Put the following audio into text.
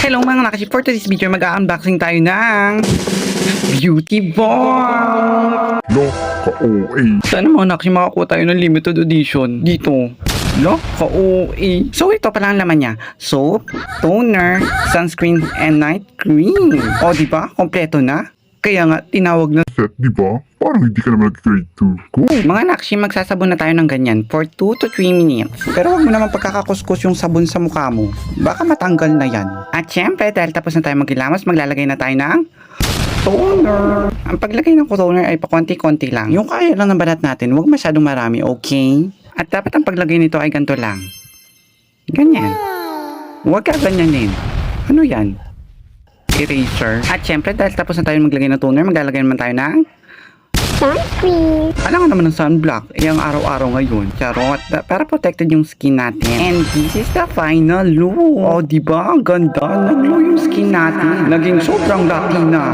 Hello mga nakasi, for today's video mag-unboxing tayo ng Beauty Bomb. Lo, ka-OA. Sana mga nakasi makakuha tayo ng limited edition dito. Lo, ka-OA. So ito pala ang laman niya. Soap, toner, sunscreen, and night cream. O diba? Kompleto na. Kaya nga tinawag na Set, di ba? Parang hindi ka naman nag-grade 2 ko. mga nakshi, magsasabon na tayo ng ganyan for 2 to 3 minutes. Pero wag mo naman pagkakakuskus yung sabon sa mukha mo. Baka matanggal na yan. At syempre, dahil tapos na tayo magilamos, maglalagay na tayo ng toner. Ang paglagay ng toner ay pakonti-konti lang. Yung kaya lang ng balat natin, wag masyadong marami, okay? At dapat ang paglagay nito ay ganito lang. Ganyan. Huwag ka ganyanin. Ano yan? Eraser. At syempre, dahil tapos na tayo maglagay ng toner, maglalagay naman tayo ng sunscreen. alam nga naman ng sunblock, yung araw-araw ngayon. Charot. Para protected yung skin natin. And this is the final look. Oh, diba? Ang ganda. Nag-glow yung skin natin. Naging sobrang Latina.